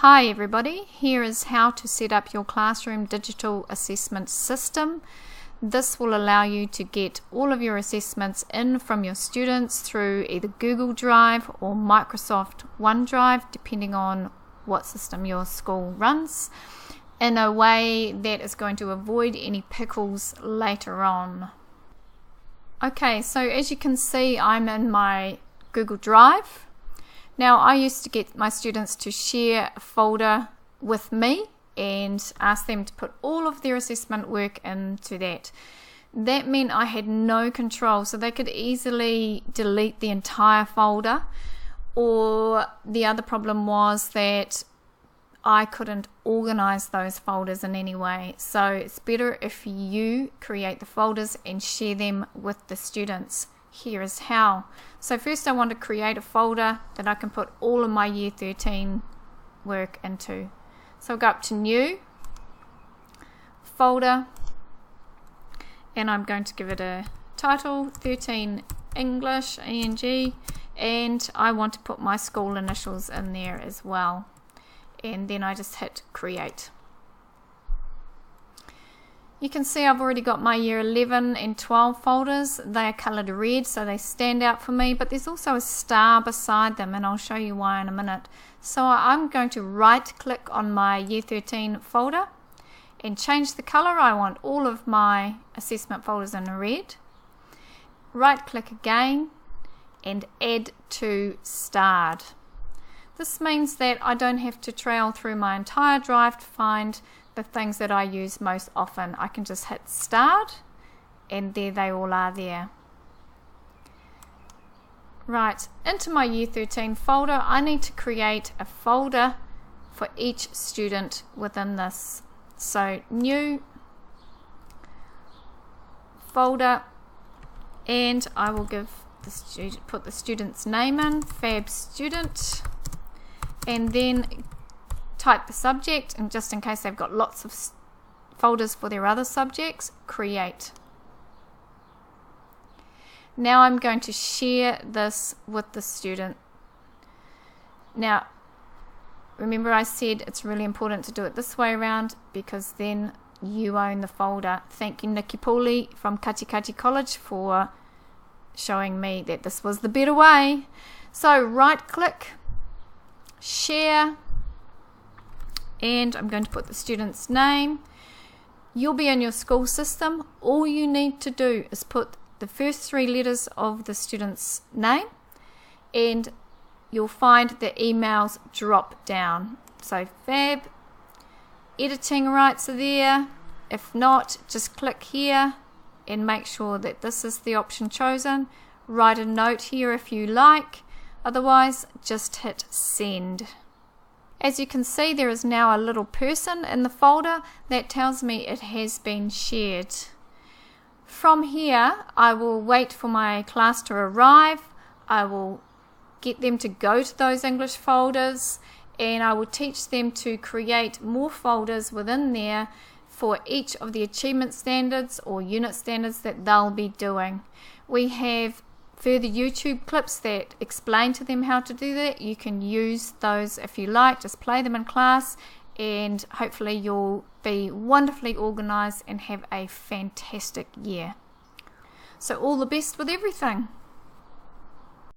Hi everybody, here is how to set up your classroom digital assessment system. This will allow you to get all of your assessments in from your students through either Google Drive or Microsoft OneDrive, depending on what system your school runs, in a way that is going to avoid any pickles later on. Okay, so as you can see, I'm in my Google Drive. Now, I used to get my students to share a folder with me and ask them to put all of their assessment work into that. That meant I had no control, so they could easily delete the entire folder, or the other problem was that I couldn't organize those folders in any way. So it's better if you create the folders and share them with the students. Here is how. So first I want to create a folder that I can put all of my Year 13 work into. So I'll go up to New, Folder, and I'm going to give it a title, 13 English, ENG, and I want to put my school initials in there as well. And then I just hit Create. You can see I've already got my Year 11 and 12 folders. They are coloured red, so they stand out for me, but there's also a star beside them, and I'll show you why in a minute. So I'm going to right click on my Year 13 folder and change the colour. I want all of my assessment folders in red. Right click again and add to starred. This means that I don't have to trail through my entire drive to find the things that I use most often. I can just hit start and there they all are there. Right, into my Year 13 folder, I need to create a folder for each student within this. So New, Folder, and I will give the student, put the student's name in, Fab Student, and then type the subject, and just in case they've got lots of folders for their other subjects, Create. Now I'm going to share this with the student. Now remember I said it's really important to do it this way around because then you own the folder. Thank you Nikki Pooley from Katikati College for showing me that this was the better way. So right click, share, and I'm going to put the student's name. You'll be in your school system. All you need to do is put the first 3 letters of the student's name and you'll find the emails drop down. So Fab, editing rights are there. If not, just click here and make sure that this is the option chosen. Write a note here if you like. Otherwise, just hit send. As you can see, there is now a little person in the folder that tells me it has been shared. From here, I will wait for my class to arrive. I will get them to go to those English folders, and I will teach them to create more folders within there for each of the achievement standards or unit standards that they'll be doing. We have further YouTube clips that explain to them how to do that. You can use those if you like, just play them in class, and hopefully you'll be wonderfully organized and have a fantastic year. So all the best with everything.